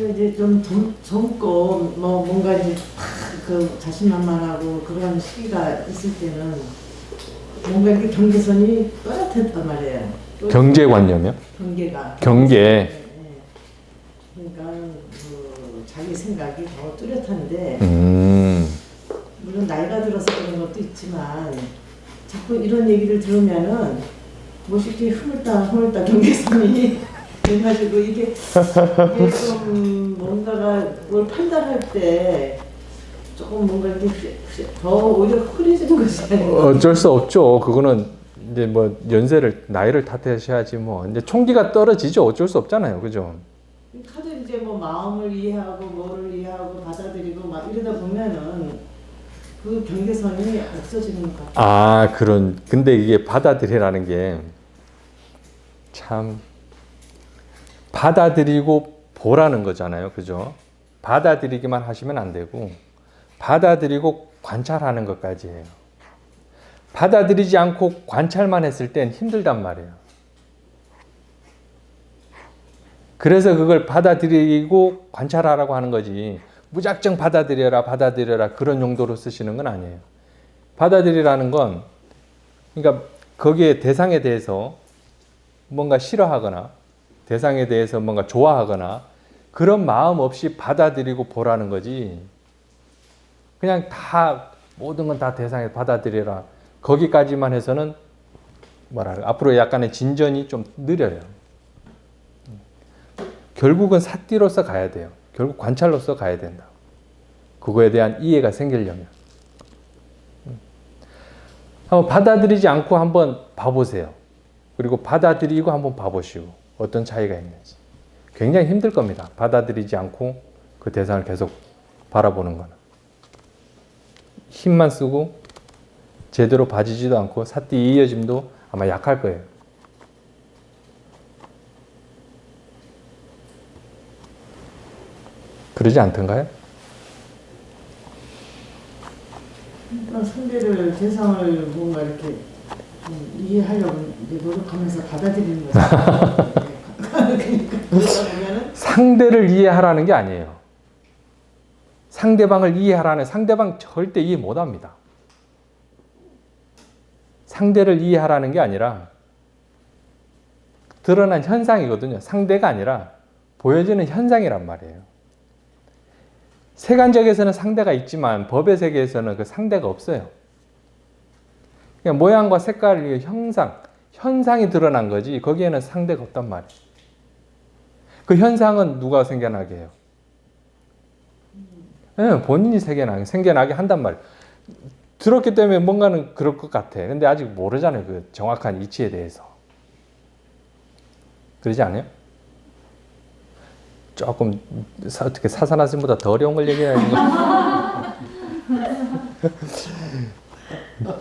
그래서 이제 좀 젊고 뭐 뭔가 이제 그 자신만만하고 그런 시기가 있을 때는 뭔가 이렇게 경계선이 또렷했단 말이에요. 경제관념이요? 경계가. 경계. 네, 네. 그러니까 그 자기 생각이 더 뚜렷한데 물론 나이가 들어서 그런 것도 있지만 자꾸 이런 얘기를 들으면은 멋있게 흐물다 경계선이 돼가지고 이게 좀 뭔가가 뭘 판단할 때 조금 뭔가 이렇게 더 오히려 흐려지는 것이 아닌가. 어쩔 수 없죠. 그거는 이제 뭐 나이를 탓하셔야지 뭐. 이제 총기가 떨어지죠. 어쩔 수 없잖아요. 그죠? 하도 이제 뭐 마음을 이해하고 뭐를 이해하고 받아들이고 막 이러다 보면은 그 경계선이 없어지는 것 같아요. 근데 이게 받아들이라는 게 참 받아들이고 보라는 거잖아요. 그죠? 받아들이기만 하시면 안 되고 받아들이고 관찰하는 것까지 해요. 받아들이지 않고 관찰만 했을 땐 힘들단 말이에요. 그래서 그걸 받아들이고 관찰하라고 하는 거지 무작정 받아들여라 그런 용도로 쓰시는 건 아니에요. 받아들이라는 건 그러니까 거기에 대상에 대해서 뭔가 싫어하거나 대상에 대해서 뭔가 좋아하거나 그런 마음 없이 받아들이고 보라는 거지 그냥 다 모든 건 다 대상에 받아들여라 거기까지만 해서는 앞으로 약간의 진전이 좀 느려요. 결국은 사띠로서 가야 돼요. 결국 관찰로서 가야 된다. 그거에 대한 이해가 생기려면 한번 받아들이지 않고 한번 봐보세요. 그리고 받아들이고 한번 봐보시고 어떤 차이가 있는지. 굉장히 힘들 겁니다. 받아들이지 않고 그 대상을 계속 바라보는 거는. 힘만 쓰고 제대로 봐지지도 않고 사띠 이어짐도 아마 약할 거예요. 그러지 않던가요? 그러니까 상대를 대상을 뭔가 이렇게 좀 이해하려고 이제 노력하면서 받아들이는 거죠. 그러니까 그러다 보면은 상대를 이해하라는 게 아니에요. 상대방을 이해하라는 상대방 절대 이해 못합니다. 상대를 이해하라는 게 아니라 드러난 현상이거든요. 상대가 아니라 보여지는 현상이란 말이에요. 세간적에서는 상대가 있지만 법의 세계에서는 그 상대가 없어요. 그냥 모양과 색깔, 현상이 드러난 거지 거기에는 상대가 없단 말이에요. 그 현상은 누가 생겨나게 해요? 네, 본인이 생겨나게 한단 말이에요. 들었기 때문에 뭔가는 그럴 것 같아. 근데 아직 모르잖아요. 그 정확한 이치에 대해서. 그러지 않아요? 조금 어떻게 사사나심보다 더 어려운 걸 얘기하는 거.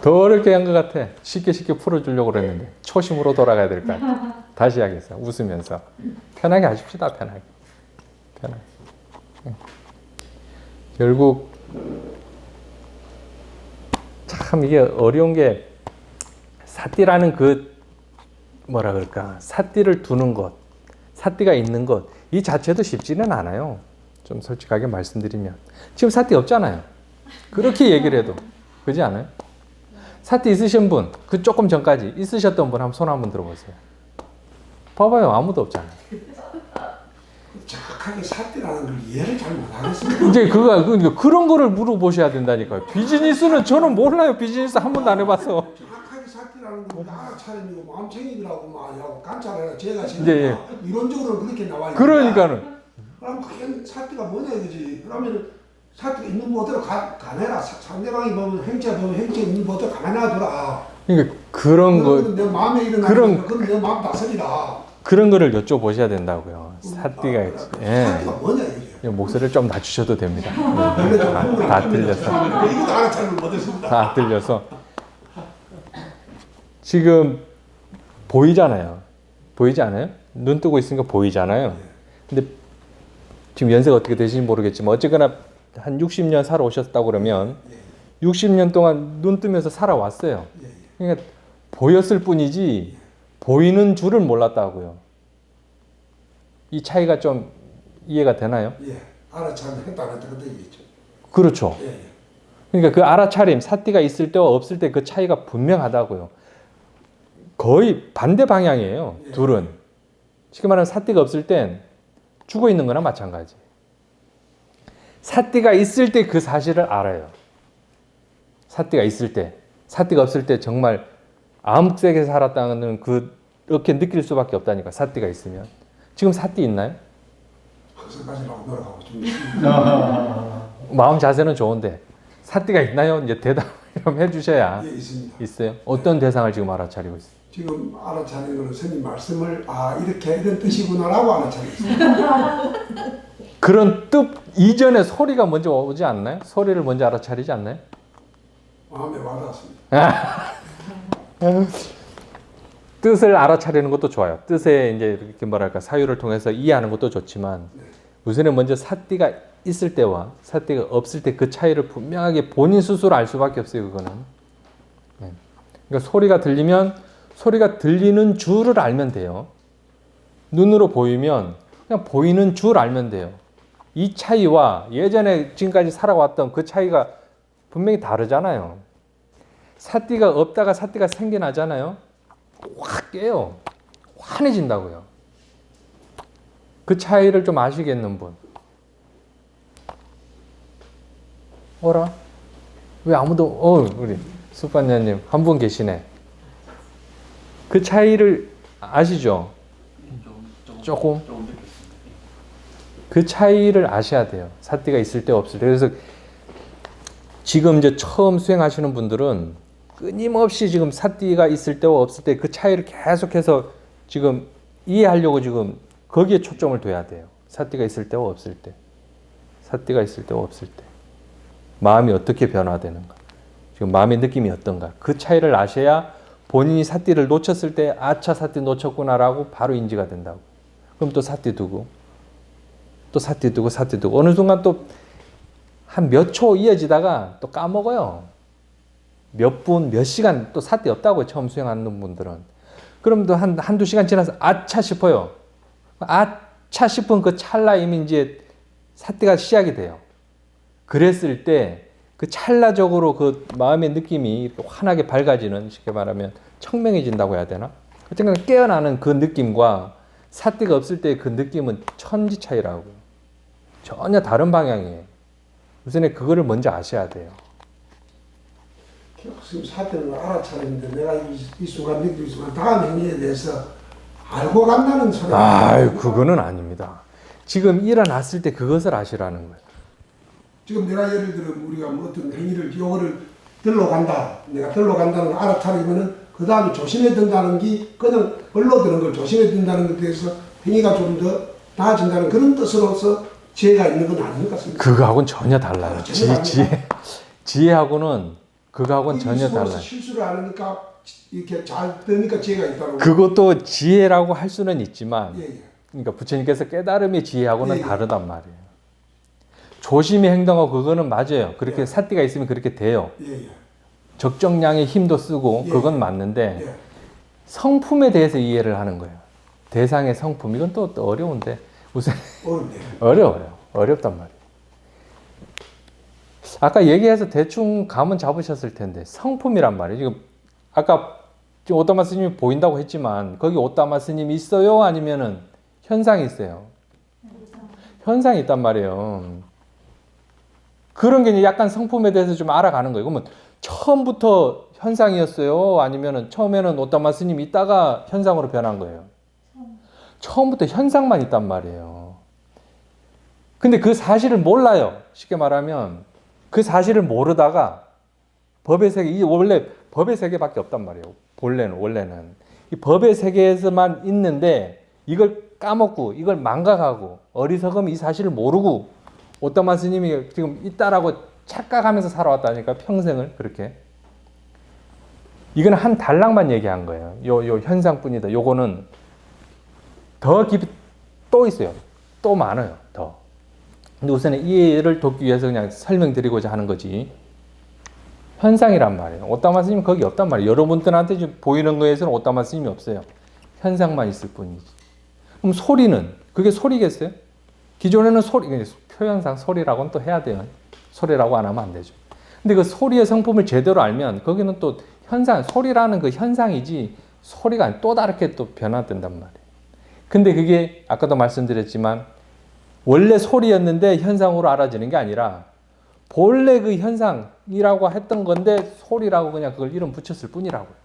더 어렵게 한 것 같아. 쉽게 풀어주려고 그랬는데 초심으로 돌아가야 될 것 같아. 다시 하겠어. 웃으면서 편하게 하십시다. 편하게. 결국 참 이게 어려운 게 사띠라는 그 사띠를 두는 것, 사띠가 있는 것 이 자체도 쉽지는 않아요. 좀 솔직하게 말씀드리면 지금 사띠 없잖아요. 그렇게 얘기를 해도 그렇지 않아요? 사띠 있으신 분, 그 조금 전까지 있으셨던 분 한번 손 한번 들어보세요. 봐봐요. 아무도 없잖아요. 정확하게 사띠라는 걸 이해를 잘 못하겠습니다. 이제 그런 거를 물어보셔야 된다니까요. 비즈니스는 저는 몰라요. 비즈니스 한 번도 안 해봐서. 정확하게 사띠라는 건 알아차림이고 마음챙이더라고 말하고 관찰해라 제가 예. 이론적으로 그렇게 나와요. 그러니까는 그럼 그게 사띠가 뭐냐 이거지. 그러면 사띠가 있는 곳대로 가내라. 상대방이 보면 행체 보면 행체 있는 곳대로 가내놔둬라. 그러니까 그런 거 내 마음에 일어나는 그건 내 마음 다스리라. 그런 거를 여쭤보셔야 된다고요. 사띠가 있지. 예. 사띠가 뭐냐 이거지. 목소리를 좀 낮추셔도 됩니다. 다 들려서. 이것도 알아차림을 못했습니다. 다 들려서. 지금 보이잖아요. 보이지 않아요? 눈 뜨고 있으니까 보이잖아요. 근데 지금 연세가 어떻게 되시는지 모르겠지만 어쨌거나 한 60년 살아오셨다고 그러면 60년 동안 눈 뜨면서 살아왔어요. 그러니까 보였을 뿐이지 보이는 줄을 몰랐다고요. 이 차이가 좀 이해가 되나요? 예. 알아차림 했다 안 했다 그때 얘기했죠. 그렇죠. 예, 예. 그러니까 그 알아차림, 사띠가 있을 때와 없을 때 그 차이가 분명하다고요. 거의 반대 방향이에요. 예. 둘은. 쉽게 말하면 사띠가 없을 땐 죽어 있는 거나 마찬가지. 사띠가 있을 때 그 사실을 알아요. 사띠가 있을 때. 사띠가 없을 때 정말 암흑색에 살았다는 그렇게 느낄 수밖에 없다니까. 사띠가 있으면. 지금 사띠 있나요? 학생까지라고 노력하고 좀 마음 자세는 좋은데 사띠가 있나요? 이제 대답 좀 해주셔야. 예, 있습니다. 있어요? 어떤 대상을 지금 알아차리고 있어요? 지금 알아차리는 거는 스님 말씀을 이렇게 이런 뜻이구나라고 알아차리고 있습니다. 그런 뜻 이전에 소리가 먼저 오지 않나요? 소리를 먼저 알아차리지 않나요? 마음에 와닿았습니다. 뜻을 알아차리는 것도 좋아요. 뜻에 이제 이렇게 뭐랄까 사유를 통해서 이해하는 것도 좋지만 우선은 먼저 사띠가 있을 때와 사띠가 없을 때 그 차이를 분명하게 본인 스스로 알 수밖에 없어요. 그거는. 네. 그러니까 소리가 들리면 소리가 들리는 줄을 알면 돼요. 눈으로 보이면 그냥 보이는 줄 알면 돼요. 이 차이와 예전에 지금까지 살아왔던 그 차이가 분명히 다르잖아요. 사띠가 없다가 사띠가 생겨나잖아요. 확 깨요. 환해진다고요. 그 차이를 좀 아시겠는 분? 어라? 왜 아무도, 우리 수반자님 한 분 계시네. 그 차이를 아시죠? 조금? 그 차이를 아셔야 돼요. 사띠가 있을 때 없을 때. 그래서 지금 이제 처음 수행하시는 분들은 끊임없이 지금 사띠가 있을 때와 없을 때 그 차이를 계속해서 지금 이해하려고 지금 거기에 초점을 둬야 돼요. 사띠가 있을 때와 없을 때. 사띠가 있을 때와 없을 때. 마음이 어떻게 변화되는가. 지금 마음의 느낌이 어떤가. 그 차이를 아셔야 본인이 사띠를 놓쳤을 때 아차 사띠 놓쳤구나라고 바로 인지가 된다고. 그럼 또 사띠 두고 또 사띠 두고 사띠 두고 어느 순간 또 한 몇 초 이어지다가 또 까먹어요. 몇 분, 몇 시간 또 사띠 없다고요. 처음 수행하는 분들은. 그럼 또 한두 시간 지나서 아차 싶어요. 아차 싶은 그 찰나에 이미 이제 사띠가 시작이 돼요. 그랬을 때 그 찰나적으로 그 마음의 느낌이 이렇게 환하게 밝아지는, 쉽게 말하면 청명해진다고 해야 되나? 어쨌든 깨어나는 그 느낌과 사띠가 없을 때 그 느낌은 천지 차이라고. 전혀 다른 방향이에요. 우선에 그거를 먼저 아셔야 돼요. 지금 사태를 알아차리는데 내가 이 순간 느끼는 순간 다음 행위에 대해서 알고 간다는 소리가 그거는 아닙니다. 지금 일어났을 때 그것을 아시라는 거예요. 지금 내가 예를 들어 우리가 뭐 어떤 행위를 요거를 들러 간다. 내가 들러 간다는 걸 알아차리면은 그 다음에 조심해야 된다는 게 그냥 흘러드는 걸 조심해야 된다는 것에 대해서 행위가 좀 더 나아진다는 그런 뜻으로서 지혜가 있는 건 아닌 것 같습니다. 그거하고는 전혀 달라요. 지혜하고는 그거하고는 전혀 일수로서 달라요. 실수를 안 하니까 이렇게 잘 되니까 지혜가 있다고. 그것도 지혜라고 할 수는 있지만, 예, 예. 그러니까 부처님께서 깨달음의 지혜하고는 예, 예. 다르단 말이에요. 조심히 행동하고 그거는 맞아요. 그렇게 예. 사띠가 있으면 그렇게 돼요. 예, 예. 적정량의 힘도 쓰고 예. 그건 맞는데 예. 성품에 대해서 이해를 하는 거예요. 대상의 성품 이건 또 어려운데 우선 어렵네요. 어렵단 말이에요. 아까 얘기해서 대충 감은 잡으셨을 텐데 성품이란 말이에요. 지금 아까 지금 오따마 스님이 보인다고 했지만 거기 오따마 스님이 있어요? 아니면은 현상이 있어요? 현상이 있단 말이에요. 그런 게 이제 약간 성품에 대해서 좀 알아가는 거예요. 그러면 처음부터 현상이었어요? 아니면은 처음에는 오따마 스님이 있다가 현상으로 변한 거예요? 처음부터 현상만 있단 말이에요. 근데 그 사실을 몰라요. 쉽게 말하면 그 사실을 모르다가 법의 세계, 이 원래 법의 세계밖에 없단 말이에요. 원래는 이 법의 세계에서만 있는데 이걸 까먹고 이걸 망각하고 어리석으면 이 사실을 모르고 오따마 스님이 지금 있다라고 착각하면서 살아왔다니까 평생을 그렇게. 이건 한 단락만 얘기한 거예요. 요 현상뿐이다. 요거는 더 깊이 또 있어요. 또 많아요. 더. 근데 우선 이해를 돕기 위해서 그냥 설명드리고자 하는 거지. 현상이란 말이에요. 오따마 스님 거기 없단 말이에요. 여러분들한테 지금 보이는 거에서는 오따마 스님이 없어요. 현상만 있을 뿐이지. 그럼 소리는? 그게 소리겠어요? 기존에는 소리, 표현상 소리라고는 또 해야 돼요. 소리라고 안 하면 안 되죠. 근데 그 소리의 성품을 제대로 알면 거기는 또 현상, 소리라는 그 현상이지 소리가 또 다르게 또 변화된단 말이에요. 근데 그게 아까도 말씀드렸지만 원래 소리였는데 현상으로 알아지는 게 아니라 본래 그 현상이라고 했던 건데 소리라고 그냥 그걸 이름 붙였을 뿐이라고요.